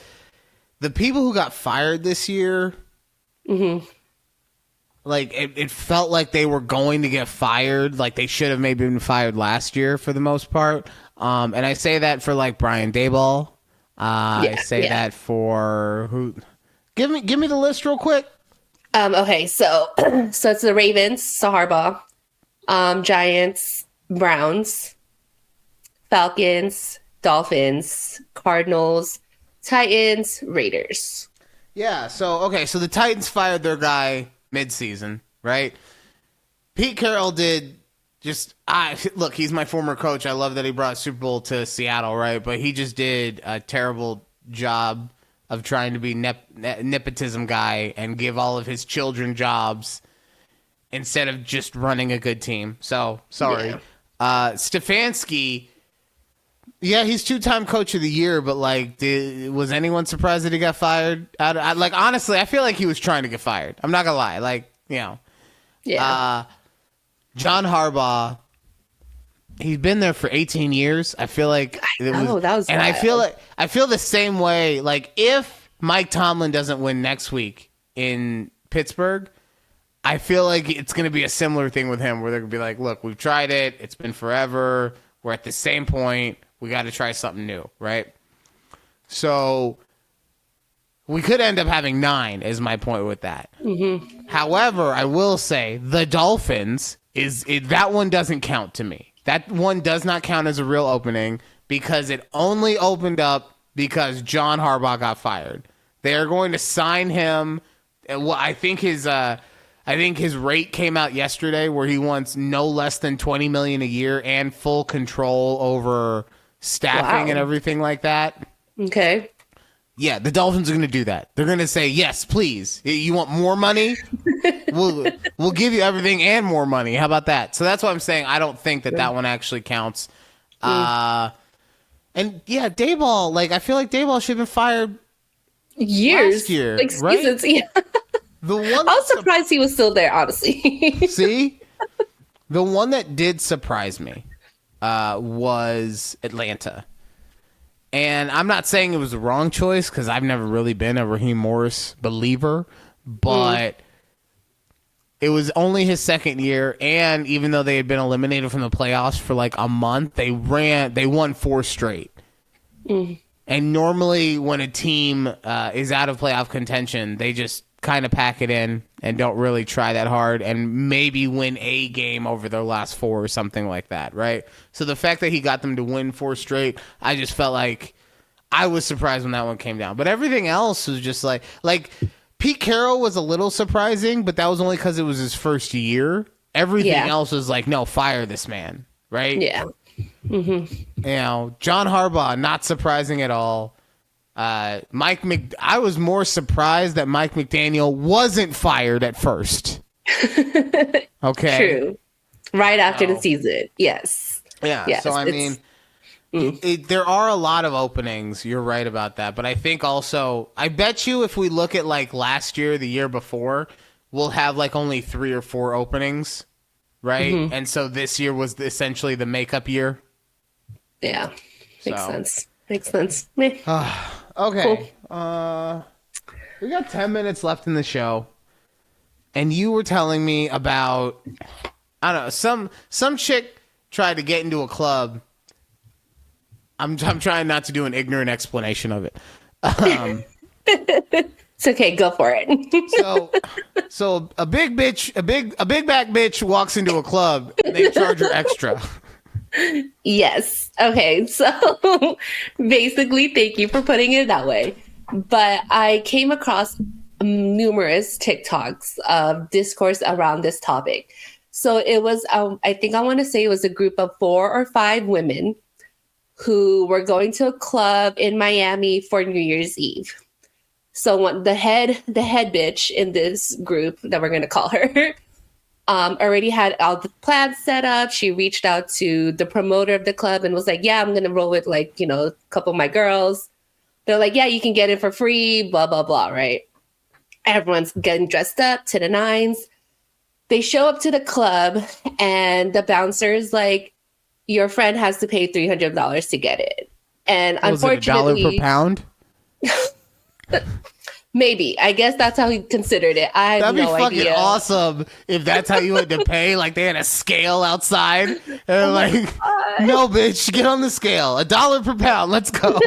the people who got fired this year, like it felt like they were going to get fired. Like they should have maybe been fired last year for the most part. And I say that for like Brian Daboll. I say that for who? Give me the list real quick. Okay, so it's the Ravens, Harbaugh, Giants, Browns, Falcons, Dolphins, Cardinals, Titans, Raiders. Yeah. So the Titans fired their guy mid-season, right? Pete Carroll did look, he's my former coach. I love that he brought Super Bowl to Seattle, right? But he just did a terrible job of trying to be nepotism guy and give all of his children jobs instead of just running a good team. So, sorry. Yeah. Stefanski Yeah, he's 2-time coach of the year, but like, was anyone surprised that he got fired? Like, honestly, I feel like he was trying to get fired. I'm not gonna lie. Like, Yeah. John Harbaugh, he's been there for 18 years. I feel like that was and wild. I feel the same way. Like, if Mike Tomlin doesn't win next week in Pittsburgh, I feel like it's going to be a similar thing with him, where they're going to be like, look, we've tried it. It's been forever. We're at the same point. We got to try something new, right? So we could end up having 9, is my point with that. Mm-hmm. However, I will say the Dolphins, that one doesn't count to me. That one does not count as a real opening because it only opened up because John Harbaugh got fired. They are going to sign him. Well, I think his rate came out yesterday, where he wants no less than $20 million a year and full control over staffing and everything like that. Okay. Yeah, the Dolphins are going to do that. They're going to say, yes, please. You want more money? We'll give you everything and more money. How about that? So that's why I'm saying I don't think that one actually counts. And yeah, Dayball, like, I feel like Dayball should have been fired Years. last year, Like right? seasons. Yeah. The one I was surprised he was still there, honestly. See? The one that did surprise me was Atlanta. And I'm not saying it was the wrong choice, because I've never really been a Raheem Morris believer, but it was only his second year, and even though they had been eliminated from the playoffs for like a month, they won 4 straight. And normally when a team is out of playoff contention, they just kind of pack it in and don't really try that hard and maybe win a game over their last 4 or something like that, right? So the fact that he got them to win 4 straight, I just felt like I was surprised when that one came down. But everything else was just like Pete Carroll was a little surprising, but that was only because it was his first year. Everything else was like, no, fire this man, right? Yeah. Mm-hmm. John Harbaugh, not surprising at all. I was more surprised that Mike McDaniel wasn't fired at first. Okay. True. Right after the season. Yes. Yeah. Yes, So, I mean, there are a lot of openings. You're right about that. But I think also, I bet you if we look at like last year, the year before, we'll have like only 3 or 4 openings, right? Mm-hmm. And so this year was essentially the makeup year. Yeah. Makes So. sense. Makes sense. Meh. Okay. Cool. We got 10 minutes left in the show. And you were telling me about, I don't know, some chick tried to get into a club. I'm trying not to do an ignorant explanation of it. It's okay. Go for it. So a big back bitch walks into a club and they charge her extra. Yes. Okay. So basically, thank you for putting it that way. But I came across numerous TikToks of discourse around this topic. So it was, I think I want to say it was a group of 4 or 5 women who were going to a club in Miami for New Year's Eve. So the head bitch in this group that we're going to call her already had all the plans set up. She reached out to the promoter of the club and was like, yeah, I'm going to roll with a couple of my girls. They're like, yeah, you can get it for free, blah, blah, blah, right? Everyone's getting dressed up to the nines. They show up to the club and the bouncer's like, your friend has to pay $300 to get it. And unfortunately, $1 per pound? Maybe. I guess that's how he considered it. I have no idea. That'd be fucking awesome if that's how you had to pay. Like they had a scale outside. And they're like, no, bitch, get on the scale. $1 per pound. Let's go.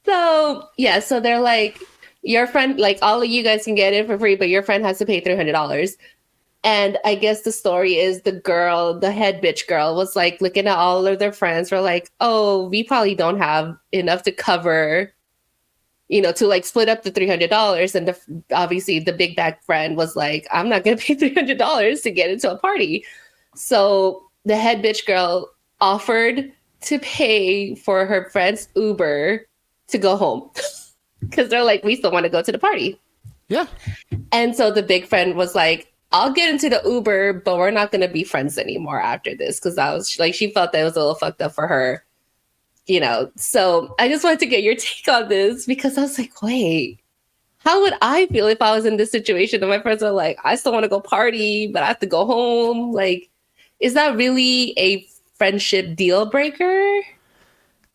So they're like, your friend, like all of you guys can get it for free, but your friend has to pay $300. And I guess the story is the head bitch girl was like looking at all of their friends were like, oh, we probably don't have enough to cover, to like split up the $300. And obviously the big bag friend was like, I'm not going to pay $300 to get into a party. So the head bitch girl offered to pay for her friend's Uber to go home because they're like, we still want to go to the party. Yeah. And so the big friend was like, I'll get into the Uber, but we're not going to be friends anymore after this. Cause I was like, she felt that it was a little fucked up for her, you know? So I just wanted to get your take on this because I was like, wait, how would I feel if I was in this situation and my friends are like, I still want to go party, but I have to go home? Like, is that really a friendship deal breaker?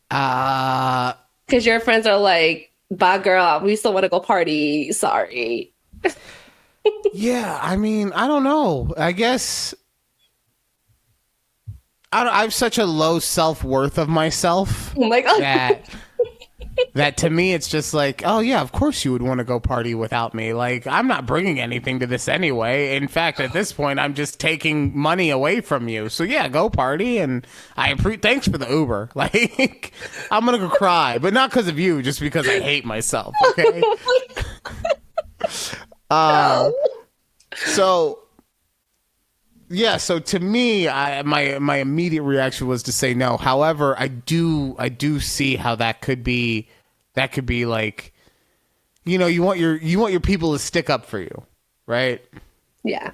Because your friends are like, bye, girl, we still want to go party. Sorry. Yeah, I mean, I don't know. I guess I have such a low self-worth of myself Oh my God. that to me it's just like, oh yeah, of course you would want to go party without me. Like, I'm not bringing anything to this anyway. In fact, at this point, I'm just taking money away from you. So yeah, go party, and thanks for the Uber. Like, I'm gonna go cry, but not because of you, just because I hate myself. Okay. So yeah, so to me, my immediate reaction was to say no. However, I do see how that could be like, you know, you want your people to stick up for you, right? Yeah.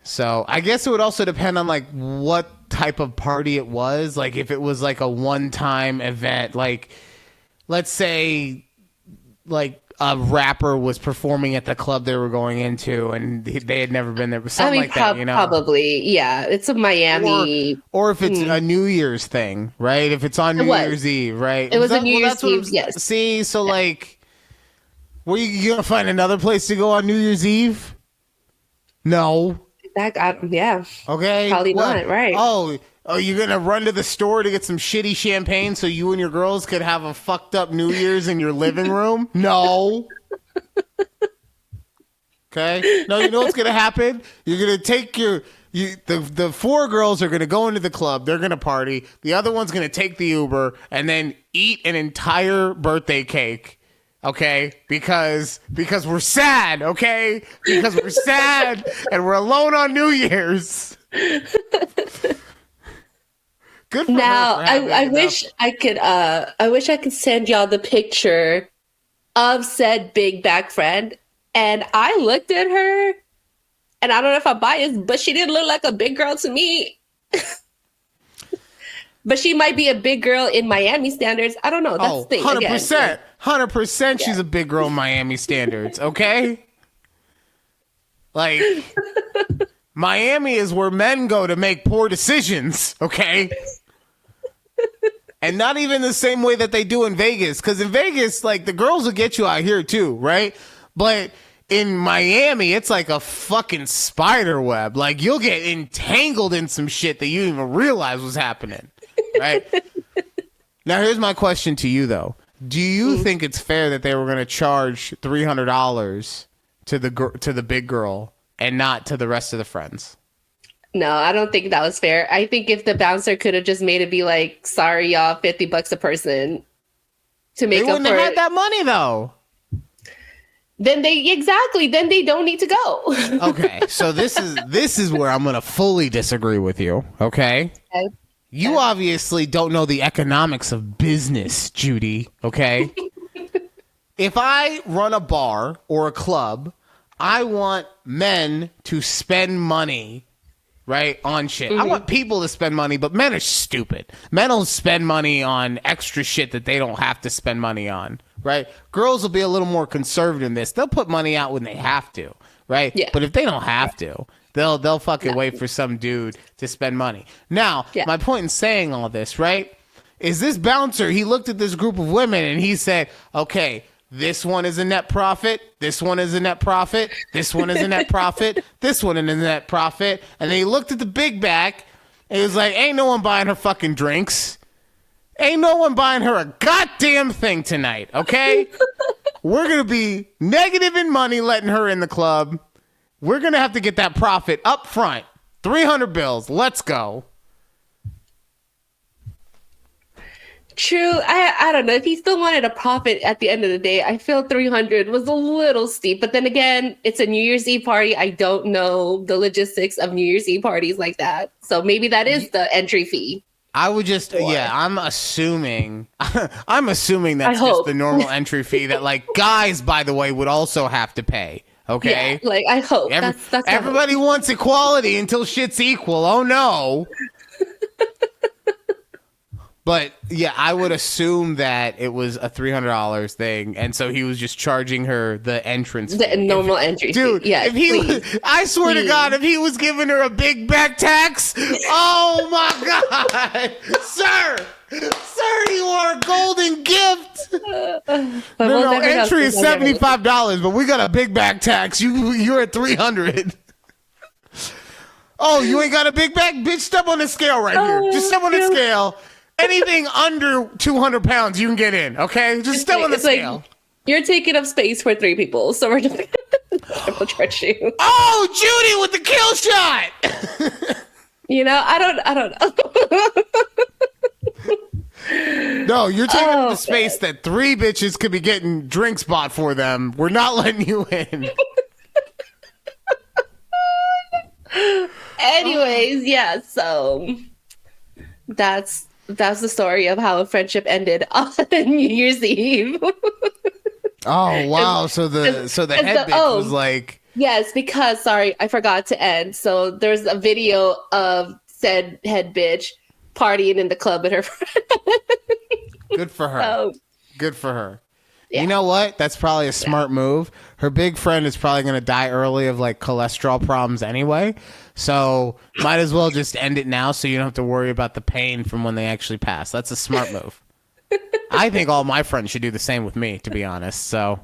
So I guess it would also depend on like what type of party it was. Like if it was like a one-time event, like let's say like a rapper was performing at the club they were going into and they had never been there, but something like that, you know? Probably, yeah. It's a Miami. Or if it's a New Year's thing, right? If it's on New Year's Eve, right? It was a New Year's Eve, yes. See, so like, were you going to find another place to go on New Year's Eve? No. Yeah. Okay. Probably not, right. Oh, you're going to run to the store to get some shitty champagne so you and your girls could have a fucked up New Year's in your living room? No. Okay. No, you know what's going to happen? You're going to take the four girls are going to go into the club. They're going to party. The other one's going to take the Uber and then eat an entire birthday cake. Okay, because we're sad, okay? Because we're sad and we're alone on New Year's. Good for now, her I wish I could send y'all the picture of said big back friend. And I looked at her, and I don't know if I'm biased, but she didn't look like a big girl to me. But she might be a big girl in Miami standards. I don't know. That's the thing. 100%. 100% she's a big girl in Miami standards, okay? Like, Miami is where men go to make poor decisions, okay? And not even the same way that they do in Vegas. Because in Vegas, like, the girls will get you out here too, right? But in Miami, it's like a fucking spider web. Like, you'll get entangled in some shit that you didn't even realize was happening. Right. Now, here's my question to you, though. Do you think it's fair that they were going to charge $300 to the big girl and not to the rest of the friends? No, I don't think that was fair. I think if the bouncer could have just made it be like, sorry, y'all, $50 a person to make they up wouldn't for have had it. that money, though. Then they don't need to go. Okay, so this is where I'm going to fully disagree with you. Okay. You obviously don't know the economics of business, Judy, okay? If I run a bar or a club, I want men to spend money, right, on shit. I want people to spend money, but men are stupid. Men will spend money on extra shit that they don't have to spend money on, right? Girls will be a little more conservative in this. They'll put money out when they have to, right? Yeah. But if they don't have to, they'll fucking wait for some dude to spend money. Now, my point in saying all this, right, is this bouncer, he looked at this group of women and he said, okay, this one is a net profit, this one is a net profit, this one is a net profit, this one is a net profit. And then he looked at the big back and he was like, ain't no one buying her fucking drinks. Ain't no one buying her a goddamn thing tonight, okay? We're going to be negative in money letting her in the club. We're going to have to get that profit up front. 300 bills. Let's go. True. I don't know. If he still wanted a profit at the end of the day, I feel 300 was a little steep. But then again, it's a New Year's Eve party. I don't know the logistics of New Year's Eve parties like that. So maybe that is the entry fee. I would just, I'm assuming that's just the normal entry fee that, like, guys, by the way, would also have to pay. Okay. Yeah, like I hope that's everybody wants equality until shit's equal. Oh no. But yeah, I would assume that it was a $300 thing, and so he was just charging her the entrance fee. The normal entry Dude, fee. Yeah, if he was, I swear to God, if he was giving her a big back tax, oh my God, sir, you are a golden gift. No, entry is $75, but we got a big back tax. You're at $300. Oh, you ain't got a big back, bitch? Step on the scale right here. Just step on the scale. Anything under 200 pounds, you can get in, okay? Just step on the scale. Like, you're taking up space for 3 people, so we're just triple charge you. Oh, Judy with the kill shot! I don't know. No, you're taking up the space that 3 bitches could be getting drinks bought for them. We're not letting you in. Anyways, yeah, so that's the story of how a friendship ended on New Year's Eve. Oh wow! So the head bitch was like, yes, because sorry, I forgot to end. So there's a video of said head bitch partying in the club with her friend. Good for her. Good for her. Yeah. You know what? That's probably a smart move. Her big friend is probably going to die early of like cholesterol problems anyway. So might as well just end it now so you don't have to worry about the pain from when they actually pass. That's a smart move. I think all my friends should do the same with me, to be honest. So.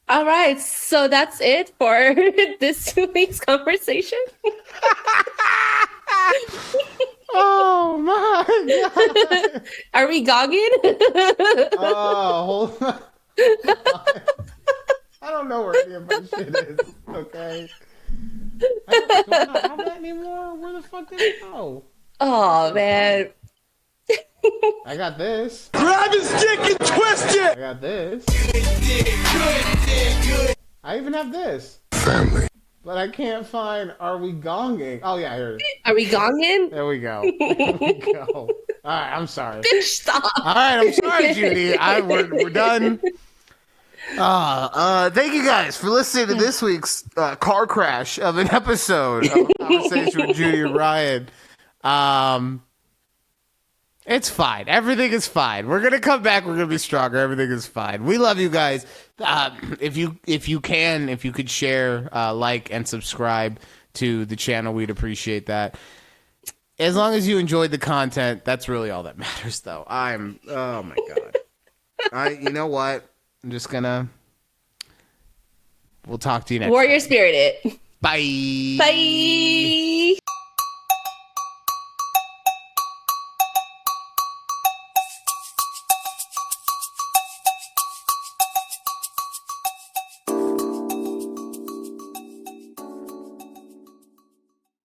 All right. So that's it for this week's conversation. Oh my God. Are we gogging? Oh, hold on. I don't know where any of my shit is. Okay. I don't have that anymore. Where the fuck did it go? Oh man. I got this. Grab his dick and twist it! I got this. I even have this. Family. But I can't find Are We Gonging? Oh yeah, here it is. Are we gonging? There we go. There we go. All right, I'm sorry. Bitch, stop. All right, I'm sorry, Judy. We're done. Thank you guys for listening to this week's car crash of an episode of Conversation with Judy and Ryan. It's fine. Everything is fine. We're gonna come back. We're gonna be stronger. Everything is fine. We love you guys. If you could share, like, and subscribe to the channel, we'd appreciate that. As long as you enjoyed the content, that's really all that matters, though. Oh my God. You know what? I'm just gonna. We'll talk to you next. Warrior spirited. Bye. Bye.